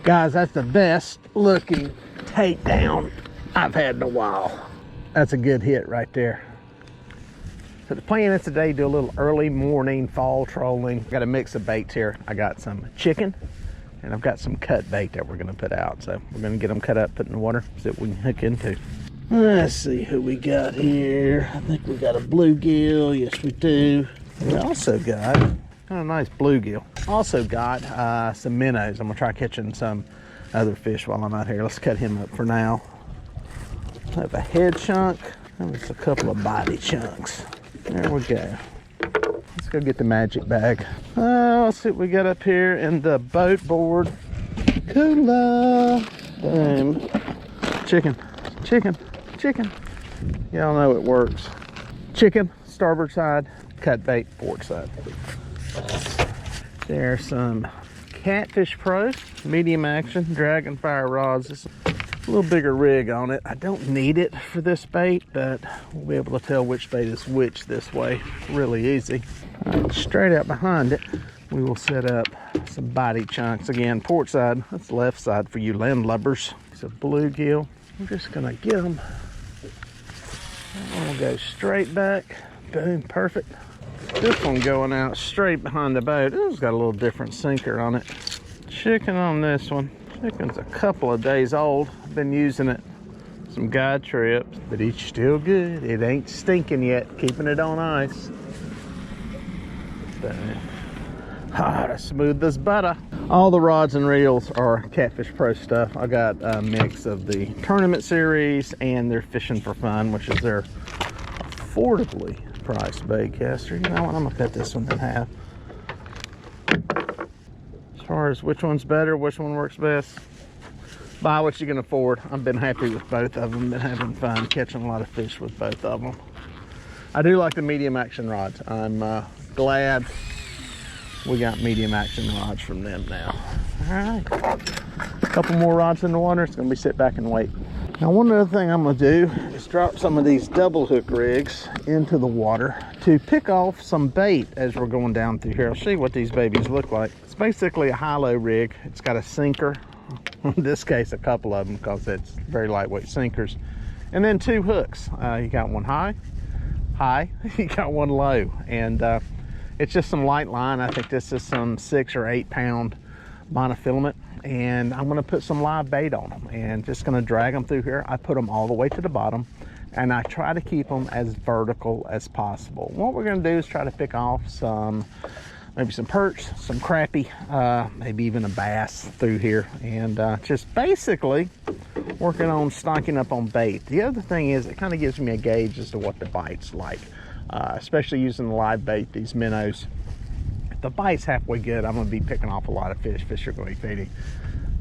Guys, that's the best looking takedown I've had in a while. That's a good hit right there. So the plan is today do a little early morning fall trolling. Got a mix of baits here. I got some chicken and I've got some cut bait that we're gonna put out. So we're gonna get them cut up, put in the water, so that we can hook into. Let's see who we got here. I think we got a bluegill. Yes, we do. We also got kind of nice bluegill. Also got some minnows. I'm gonna try catching some other fish while I'm out here. Let's cut him up for now. I have a head chunk. And there's a couple of body chunks. There we go. Let's go get the magic bag. Let's see what we got up here in the boat board. Cooler. Boom. Chicken, chicken, chicken. Y'all know it works. Chicken, starboard side. Cut bait, port side. There's some Catfish Pros, medium action, Dragonfire rods. It's a little bigger rig on it. I don't need it for this bait, but we'll be able to tell which bait is which this way really easy. Straight out behind it, we will set up some body chunks. Again, port side, that's left side for you landlubbers. It's a bluegill. We're just gonna get them. We'll go straight back. Boom, perfect. This one going out straight behind the boat. It's got a little different sinker on it. Chicken on this one. Chicken's a couple of days old. I've been using it some guide trips, but it's still good. It ain't stinking yet. Keeping it on ice. Hot as smooth as butter. All the rods and reels are Catfish Pro stuff. I got a mix of the tournament series and their Fishing for Fun, which is their affordably priced bait caster. You know what? I'm gonna cut this one in half. As far as which one's better, which one works best, buy what you can afford. I've been happy with both of them. Been having fun catching a lot of fish with both of them. I do like the medium action rods. I'm glad we got medium action rods from them now. All right, a couple more rods in the water. It's gonna be sit back and wait. Now, one other thing I'm gonna do is drop some of these double hook rigs into the water to pick off some bait as we're going down through here. I'll show you what these babies look like. It's basically a high-low rig. It's got a sinker, in this case a couple of them because it's very lightweight sinkers, and then two hooks. You got one high, you got one low, and it's just some light line. I think this is some 6 or 8 pound monofilament, and I'm gonna put some live bait on them and just gonna drag them through here. I put them all the way to the bottom, and I try to keep them as vertical as possible. What we're gonna do is try to pick off some, maybe some perch, some crappie, maybe even a bass through here, and just basically working on stocking up on bait. The other thing is it kind of gives me a gauge as to what the bite's like, especially using the live bait, these minnows. If the bite's halfway good, I'm gonna be picking off a lot of fish. Fish are gonna be feeding.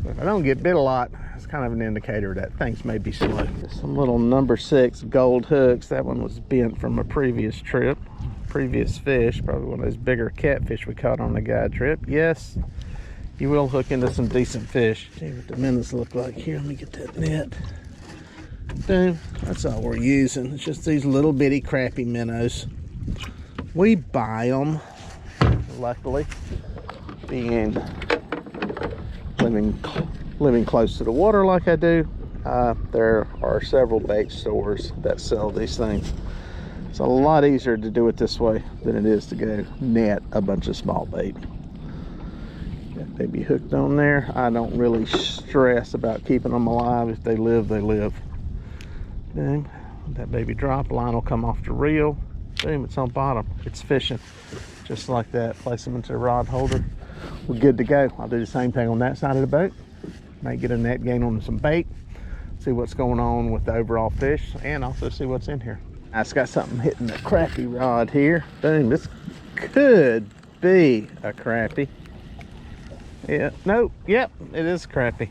But if I don't get bit a lot, it's kind of an indicator that things may be slow. Some little number 6 gold hooks. That one was bent from a previous trip, previous fish, probably one of those bigger catfish we caught on the guide trip. Yes, you will hook into some decent fish. See what the minnows look like here. Let me get that net. Boom. That's all we're using. It's just these little bitty crappie minnows. We buy them. Luckily, being living close to the water like I do, there are several bait stores that sell these things. It's a lot easier to do it this way than it is to go net a bunch of small bait. Got baby hooked on there. I don't really stress about keeping them alive. If they live, they live. Boom. That baby drop, line will come off the reel. Boom, it's on bottom. It's fishing. Just like that. Place them into a rod holder. We're good to go. I'll do the same thing on that side of the boat. May get a net gain on some bait. See what's going on with the overall fish, and also see what's in here. I just got something hitting the crappie rod here. Boom, this could be a crappie. Yeah, nope, yep, it is a crappie.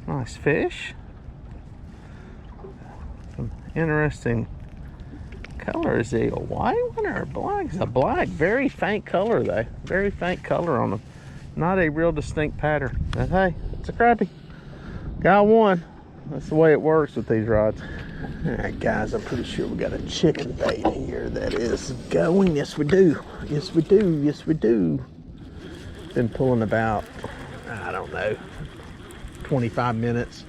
Nice fish. Some interesting color. Is he a white one or a black? It's a black, very faint color though. Very faint color on them. Not a real distinct pattern. But hey, it's a crappie. Got one. That's the way it works with these rods. All right, guys, I'm pretty sure we got a chicken bait here that is going. Yes, we do. Yes, we do. Yes, we do. Been pulling about, I don't don't know, 25 minutes.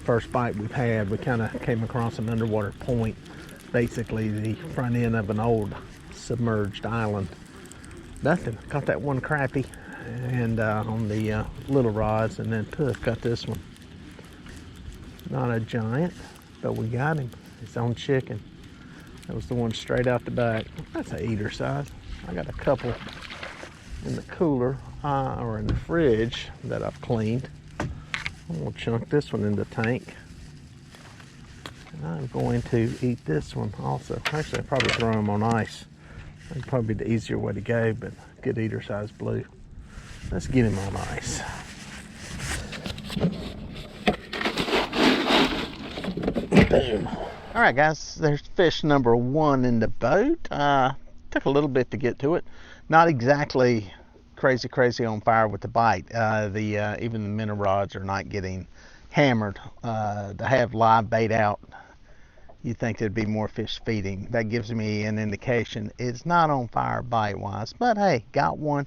First bite we've had, we kind of came across an underwater point, basically the front end of an old submerged island. Nothing. Caught that one crappie and on the little rods, and then poof, got this one. Not a giant, but we got him. His own chicken. That was the one straight out the back. That's an eater size. I got a couple in the cooler or in the fridge that I've cleaned. I'm going to chunk this one in the tank. And I'm going to eat this one also. Actually, I'll probably throw them on ice. That'd probably be the easier way to go, but good eater size blue. Let's get him on ice. Boom. All right, guys, there's fish number 1 in the boat. Took a little bit to get to it. Not exactly crazy on fire with the bite. Even the minnow rods are not getting hammered. To have live bait out, you think there'd be more fish feeding. That gives me an indication it's not on fire bite-wise. But hey, got one.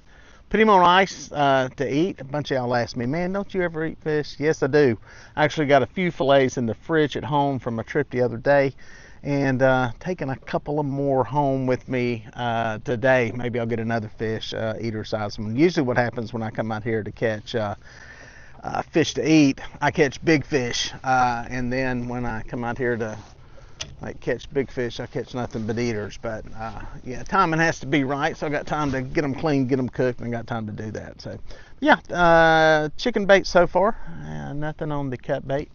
Put him on ice to eat. A bunch of y'all ask me, man, don't you ever eat fish? Yes, I do. I actually got a few fillets in the fridge at home from a trip the other day, and taking a couple of more home with me today. Maybe I'll get another fish, eater size one. Usually what happens when I come out here to catch fish to eat, I catch big fish, and then when I come out here to catch big fish, I catch nothing but eaters. But yeah, timing has to be right, so I got time to get them clean, get them cooked, and I got time to do that. So yeah, chicken bait so far, nothing on the cut bait.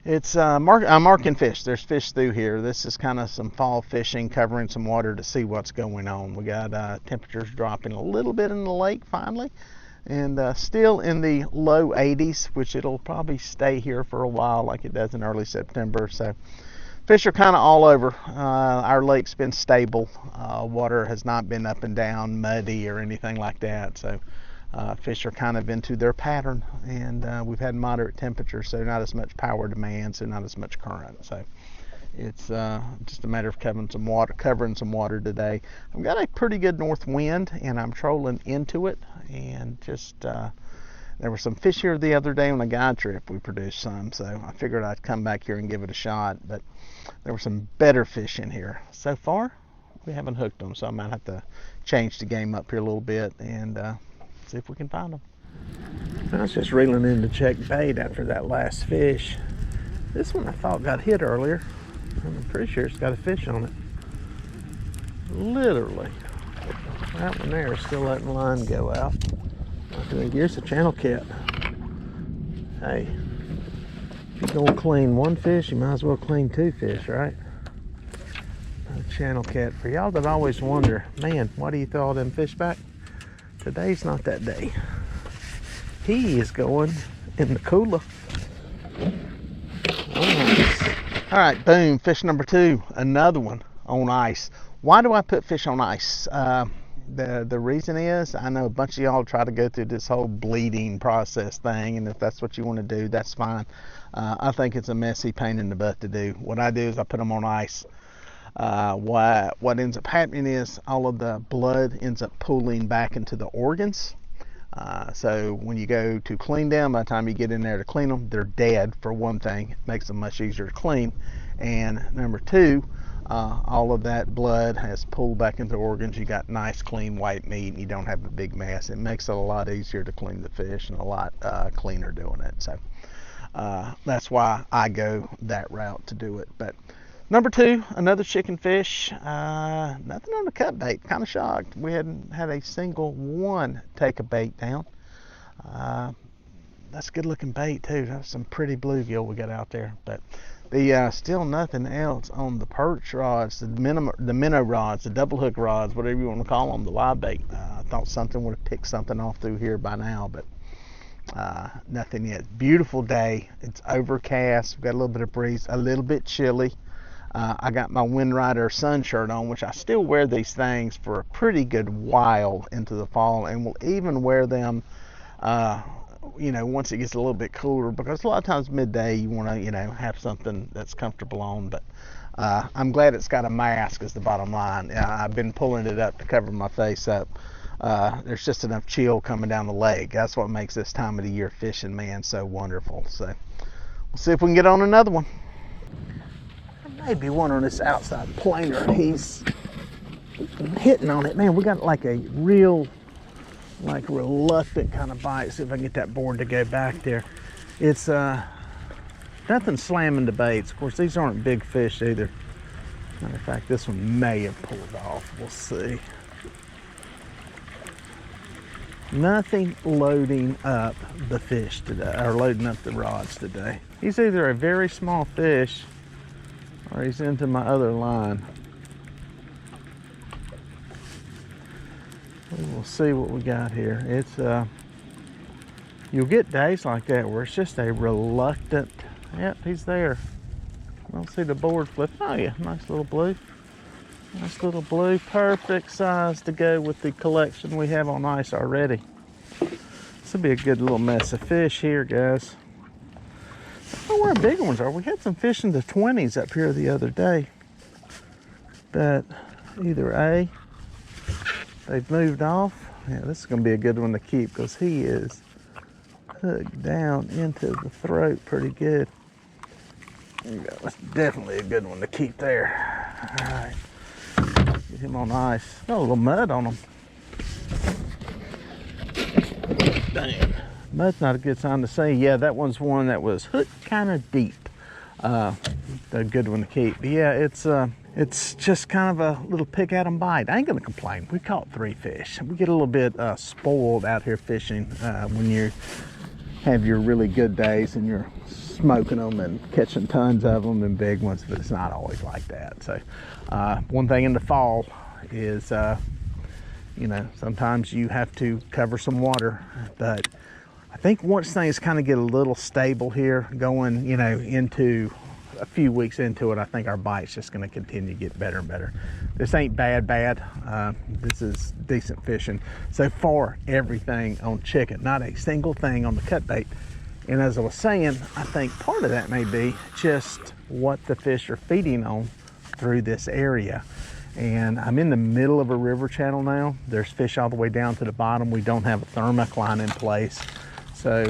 It's marking fish. There's fish through here. This is kind of some fall fishing, covering some water to see what's going on. We got temperatures dropping a little bit in the lake finally, and still in the low 80s, which it'll probably stay here for a while like it does in early September. So fish are kind of all over. Our lake's been stable. Water has not been up and down, muddy or anything like that. So fish are kind of into their pattern, and we've had moderate temperatures, so not as much power demand, so not as much current. So it's just a matter of covering some water today. I've got a pretty good north wind, and I'm trolling into it, and just there were some fish here the other day on a guide trip. We produced some, so I figured I'd come back here and give it a shot, but there were some better fish in here. So far, we haven't hooked them, so I might have to change the game up here a little bit and see if we can find them. I was just reeling in to check bait after that last fish. This one I thought got hit earlier. I'm pretty sure it's got a fish on it. Literally. That one there is still letting the line go out. I think here's a channel cat. Hey, if you're gonna clean one fish, you might as well clean 2 fish, right? A channel cat. For y'all that always wonder, man, why do you throw all them fish back? Today's not that day. He is going in the cooler. Nice. All right, boom, fish number 2, another one on ice. Why do I put fish on ice? The reason is, I know a bunch of y'all try to go through this whole bleeding process thing, and if that's what you want to do, that's fine. I think it's a messy pain in the butt to do. What I do is I put them on ice. What ends up happening is all of the blood ends up pooling back into the organs. So when you go to clean them, by the time you get in there to clean them, they're dead, for one thing. It makes them much easier to clean. And number 2, all of that blood has pulled back into the organs. You got nice clean white meat, and you don't have a big mess. It makes it a lot easier to clean the fish, and a lot cleaner doing it. So that's why I go that route to do it. But number 2, another chicken fish. Nothing on the cut bait. Kind of shocked. We hadn't had a single one take a bait down. That's good looking bait too. That's some pretty bluegill we got out there. But the still nothing else on the perch rods, the minnow rods, the double hook rods, whatever you want to call them, the live bait. I thought something would have picked something off through here by now, but nothing yet. Beautiful day. It's overcast. We've got a little bit of breeze, a little bit chilly. I got my Wind Rider sun shirt on, which I still wear these things for a pretty good while into the fall, and will even wear them once it gets a little bit cooler, because a lot of times midday you want to have something that's comfortable on. But I'm glad it's got a mask, is the bottom line. I've been pulling it up to cover my face up there's just enough chill coming down the lake. That's what makes this time of the year fishing, man, so wonderful. So we'll see if we can get on another one. Maybe one on this outside planer. He's hitting on it. Man, we got like a real, like reluctant kind of bite. See if I can get that board to go back there. It's nothing slamming the baits. Of course, these aren't big fish either. Matter of fact, this one may have pulled off. We'll see. Nothing loading up the fish today, or loading up the rods today. He's either a very small fish or he's into my other line. We'll see what we got here. It's you'll get days like that where it's just a reluctant. Yep, he's there. I don't see the board flip. Oh yeah, nice little blue. Nice little blue, perfect size to go with the collection we have on ice already. This will be a good little mess of fish here, guys. I don't know where our bigger ones are. We had some fish in the 20s up here the other day, but either A, they've moved off. Yeah, this is going to be a good one to keep because he is hooked down into the throat pretty good. There you go. That's definitely a good one to keep there. All right. Get him on ice. Got a little mud on him. Damn. Mud's not a good sign to say. Yeah, that one's one that was hooked kind of deep. A good one to keep. But yeah, it's just kind of a little pick at 'em bite. I ain't gonna complain. We caught 3 fish. We get a little bit spoiled out here fishing when you have your really good days and you're smoking them and catching tons of them and big ones, but it's not always like that. So one thing in the fall is you know, sometimes you have to cover some water, but I think once things kind of get a little stable here going, you know, into a few weeks into it, I think our bite's just going to continue to get better and better. This ain't bad. This is decent fishing. So far, everything on chicken, not a single thing on the cut bait. And as I was saying, I think part of that may be just what the fish are feeding on through this area. And I'm in the middle of a river channel now. There's fish all the way down to the bottom. We don't have a thermocline in place. So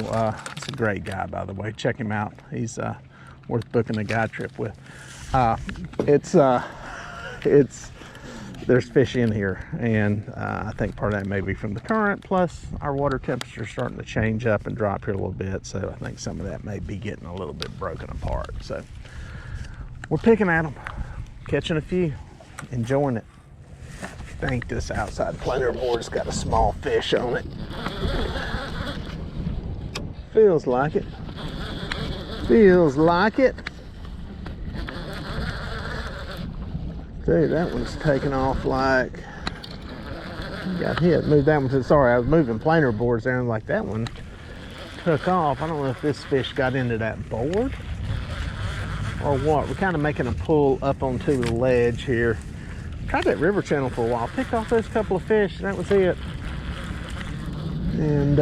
it's a great guy, by the way. Check him out. He's worth booking a guide trip with. There's fish in here, and I think part of that may be from the current, plus our water temperature is starting to change up and drop here a little bit, so I think some of that may be getting a little bit broken apart. So we're picking at them, catching a few, enjoying it. I think this outside planer board's got a small fish on it. Feels like it. Feels like it. Dude, that one's taking off like, got hit, moved that one to, sorry, I was moving planer boards there and like that one took off. I don't know if this fish got into that board or what. We're kind of making a pull up onto the ledge here. Tried that river channel for a while, picked off those couple of fish, and that was it. And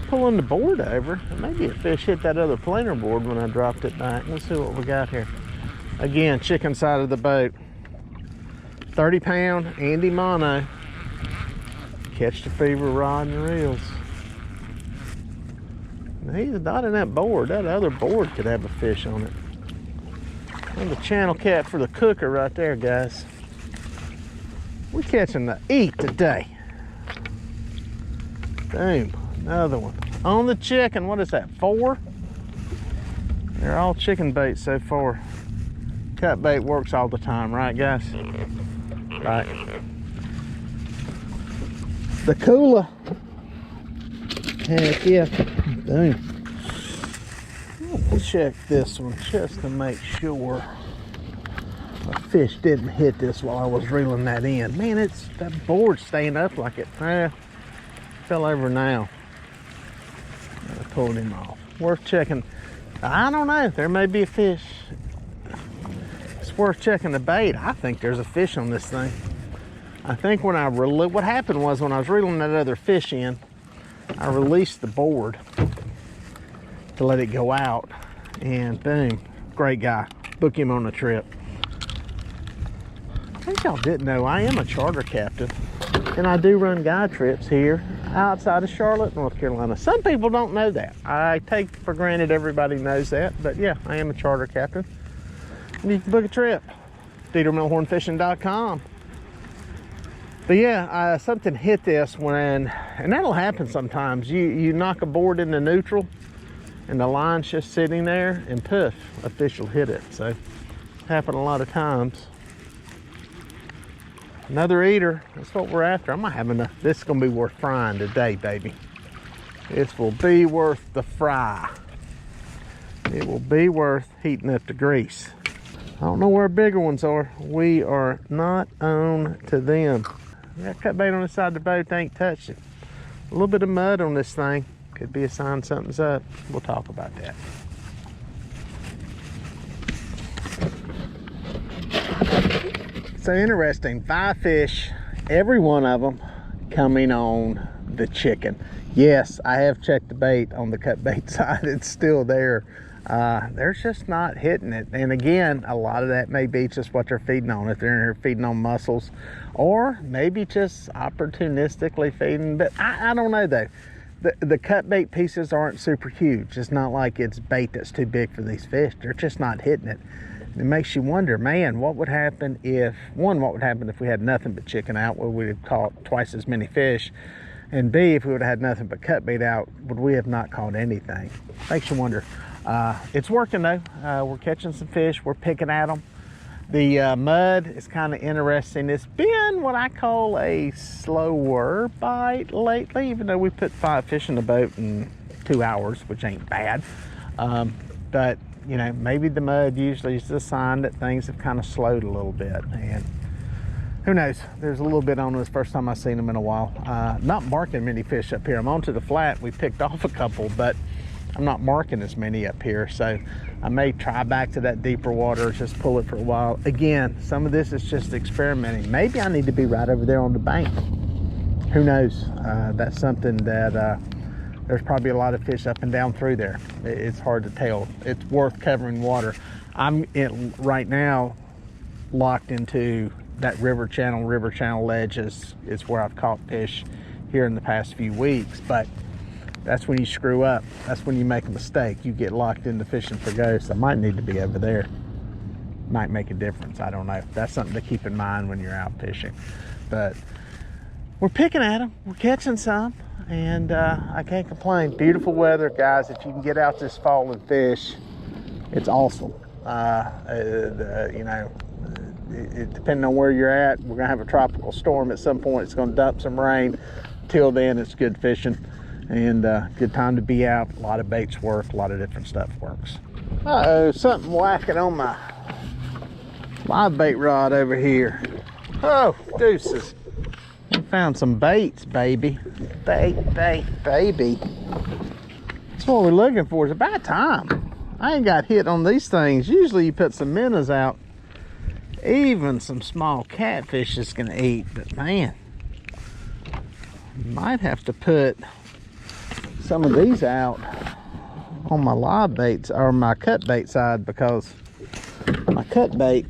pulling the board over, maybe a fish hit that other planer board when I dropped it back. Let's see what we got here. Again, chicken side of the boat. 30-pound Andy Mono. Catch the fever rod and reels. He's not in that board. That other board could have a fish on it. And the channel cat for the cooker right there, guys. We're catching the eat today. Boom, another one. On the chicken, what is that, 4? They're all chicken bait so far. Cut bait works all the time, right guys? Right. The cooler. Heck yeah. Boom. Let's check this one just to make sure a fish didn't hit this while I was reeling that in. Man, it's that board staying up like it fell over now. I pulled him off. Worth checking. I don't know. There may be a fish. It's worth checking the bait. I think there's a fish on this thing. I think when what happened was when I was reeling that other fish in, I released the board to let it go out, and boom, great guy. Book him on a trip. I think y'all didn't know I am a charter captain. And I do run guide trips here outside of Charlotte, North Carolina. Some people don't know that. I take for granted everybody knows that, but yeah, I am a charter captain. And you can book a trip. DieterMelhornFishing.com. But yeah, something hit this when, and that'll happen sometimes. You knock a board into neutral and the line's just sitting there and poof, a fish will hit it. So it happened a lot of times. Another eater, that's what we're after. I'm gonna have enough. This is gonna be worth frying today, baby. This will be worth the fry. It will be worth heating up the grease. I don't know where bigger ones are. We are not on to them. That cut bait on the side of the boat ain't touched it. A little bit of mud on this thing could be a sign something's up. We'll talk about that. So interesting, 5 fish, every one of them coming on the chicken. Yes, I have checked the bait on the cut bait side. It's still there. They're just not hitting it. And again, a lot of that may be just what they're feeding on. If they're in here feeding on mussels, or maybe just opportunistically feeding. But I don't know though. The cut bait pieces aren't super huge. It's not like it's bait that's too big for these fish. They're just not hitting it. It makes you wonder, man, what would happen if, one, what would happen if we had nothing but chicken out, where we'd have caught twice as many fish? And B, if we would have had nothing but cut bait out, would we have not caught anything? Makes you wonder. It's working though. We're catching some fish. We're picking at them. The mud is kind of interesting. It's been what I call a slower bite lately, even though we put 5 fish in the boat in 2 hours, which ain't bad. But you know, maybe the mud usually is a sign that things have kind of slowed a little bit. And who knows? There's a little bit on this. First time I've seen them in a while. Not marking many fish up here. I'm onto the flat. We picked off a couple, but I'm not marking as many up here. So I may try back to that deeper water, just pull it for a while. Again, some of this is just experimenting. Maybe I need to be right over there on the bank. Who knows? That's something that there's probably a lot of fish up and down through there. It's hard to tell. It's worth covering water. I'm right now locked into that river channel ledge is where I've caught fish here in the past few weeks. But that's when you screw up. That's when you make a mistake. You get locked into fishing for ghosts. I might need to be over there. Might make a difference. I don't know. That's something to keep in mind when you're out fishing. But we're picking at them. We're catching some. And I can't complain. Beautiful weather, guys. If you can get out this fall and fish, it's awesome. You know, depending on where you're at, we're gonna have a tropical storm at some point. It's gonna dump some rain. Till then, it's good fishing and good time to be out. A lot of baits work, a lot of different stuff works. Uh-oh, something whacking on my live bait rod over here. Oh, deuces. We found some baits, baby. Bait, baby. That's what we're looking for. It's about time. I ain't got hit on these things. Usually you put some minnows out. Even some small catfish is gonna eat, but man, might have to put some of these out on my live baits or my cut bait side, because my cut bait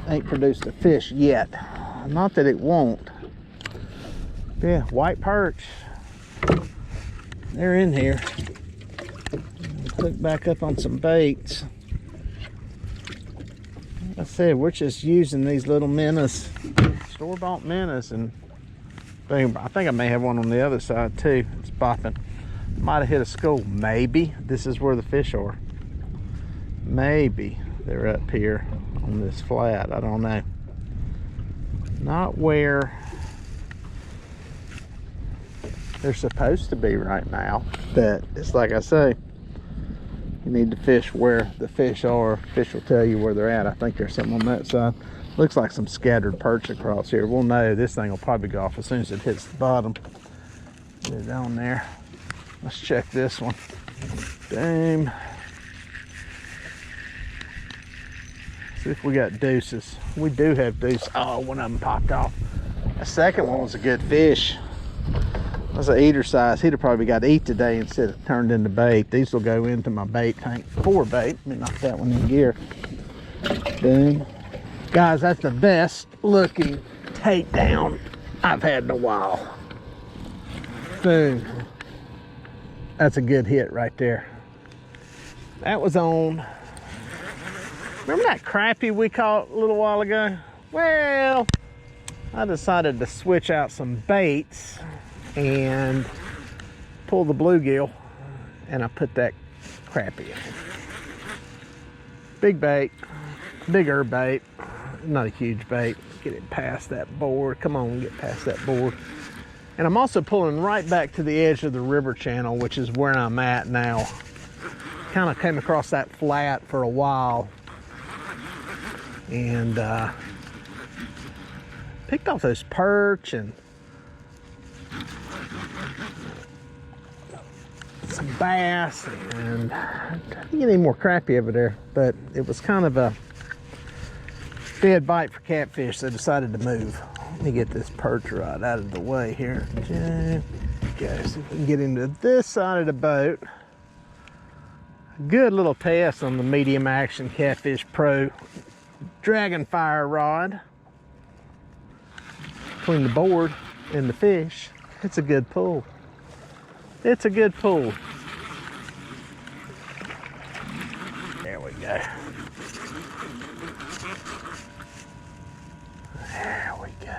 ain't produced a fish yet. Not that it won't. Yeah, white perch. They're in here. Hook back up on some baits. Like I said, we're just using these little minnows, store-bought minnows, and I think I may have one on the other side too. It's bopping. Might have hit a school. Maybe this is where the fish are. Maybe they're up here on this flat. I don't know. Not where they're supposed to be right now, but it's like I say, you need to fish where the fish are. Fish will tell you where they're at. I think there's something on that side. Looks like some scattered perch across here. We'll know. This thing will probably go off as soon as it hits the bottom. Get it on there. Let's check this one. Boom. See if we got deuces. We do have deuces. Oh, one of them popped off. The second one was a good fish. That's an eater size. He'd have probably got to eat today instead of turned into bait. These will go into my bait tank for bait. Let me knock that one in gear. Boom. Guys, that's the best looking takedown I've had in a while. Boom. That's a good hit right there. That was on. Remember that crappie we caught a little while ago? Well, I decided to switch out some baits and pull the bluegill, and I put that crappie in. Big bait, bigger bait, not a huge bait. Get it past that board. Come on, get past that board. And I'm also pulling right back to the edge of the river channel, which is where I'm at now. Kind of came across that flat for a while and picked off those perch and some bass, and I didn't get any more crappie over there, but it was kind of a dead bite for catfish, so I decided to move. Let me get this perch rod out of the way here. Okay, see if we can get into this side of the boat. Good little test on the medium action Catfish Pro Dragonfire rod. Between the board and the fish, it's a good pull. It's a good pull. There we go. There we go.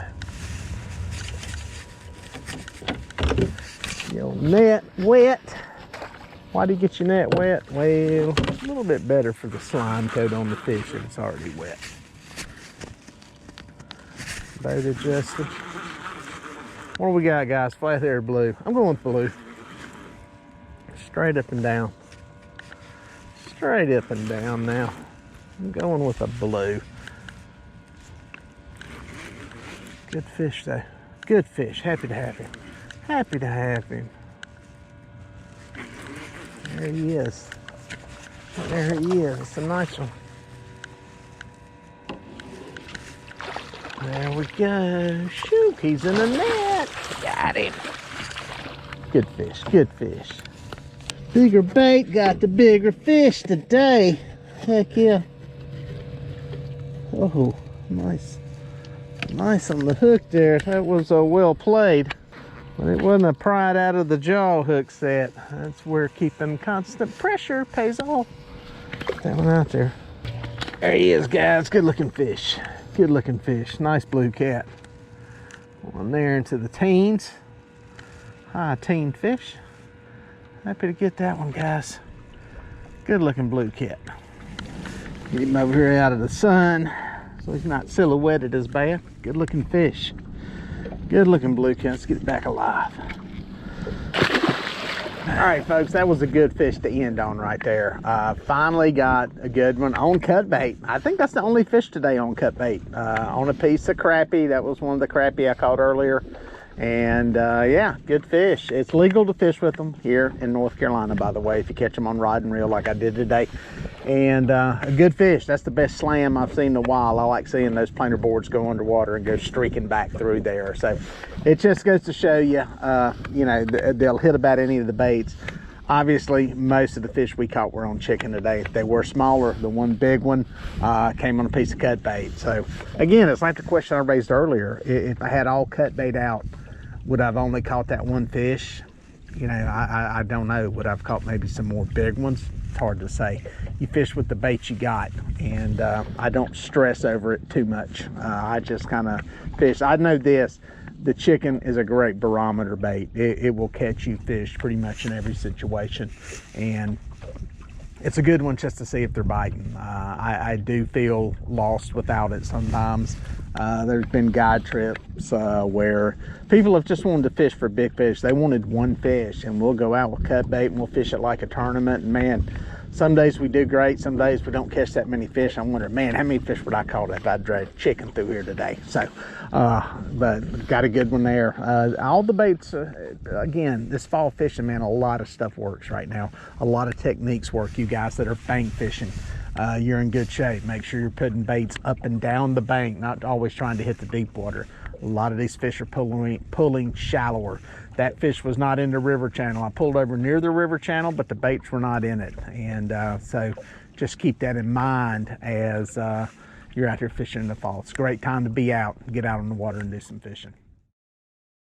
Your net wet. Why do you get your net wet? Well, a little bit better for the slime coat on the fish if it's already wet. Boat adjusted. What do we got, guys? Flat hair blue. I'm going with blue. Straight up and down. Straight up and down now. I'm going with a blue. Good fish though. Good fish. Happy to have him. Happy to have him. There he is. There he is. It's a nice one. There we go. Shoot, he's in the net. Got him. Good fish. Good fish. Bigger bait got the bigger fish today. Heck yeah. Oh, nice. Nice on the hook there. That was well played. But it wasn't a pried out of the jaw hook set. That's where keeping constant pressure pays off. Put that one out there. There he is, guys. Good looking fish. Good looking fish. Nice blue cat. On there into the teens. High teen fish. Happy to get that one, guys. Good looking blue cat. Get him over here out of the sun so he's not silhouetted as bad. Good looking fish. Good looking blue cat. Let's get it back alive. All right, folks, that was a good fish to end on right there. Finally got a good one on cut bait. I think that's the only fish today on cut bait. On a piece of crappie. That was one of the crappie I caught earlier. And yeah, good fish. It's legal to fish with them here in North Carolina, by the way, if you catch them on rod and reel like I did today. And a good fish. That's the best slam I've seen in a while. I like seeing those planer boards go underwater and go streaking back through there. So it just goes to show you, you know, they'll hit about any of the baits. Obviously, most of the fish we caught were on chicken today. They were smaller. The one big one came on a piece of cut bait. So again, it's like the question I raised earlier. If I had all cut bait out, would I've only caught that one fish? You know, I don't know. Would I've caught maybe some more big ones? It's hard to say. You fish with the bait you got, and I don't stress over it too much. I just kind of fish. I know this. The chicken is a great barometer bait. It will catch you fish pretty much in every situation, and it's a good one just to see if they're biting. I do feel lost without it sometimes. There's been guide trips where people have just wanted to fish for big fish. They wanted one fish, and we'll go out with cut bait and we'll fish it like a tournament. And man, some days we do great, some days we don't catch that many fish. I'm wondering, man, how many fish would I caught if I dragged chicken through here today? So, but got a good one there. All the baits, again, this fall fishing, man, a lot of stuff works right now. A lot of techniques work. You guys that are bank fishing, you're in good shape. Make sure you're putting baits up and down the bank, not always trying to hit the deep water. A lot of these fish are pulling shallower. That fish was not in the river channel. I pulled over near the river channel, but the baits were not in it. And so just keep that in mind as you're out here fishing in the fall. It's a great time to be out, get out on the water and do some fishing.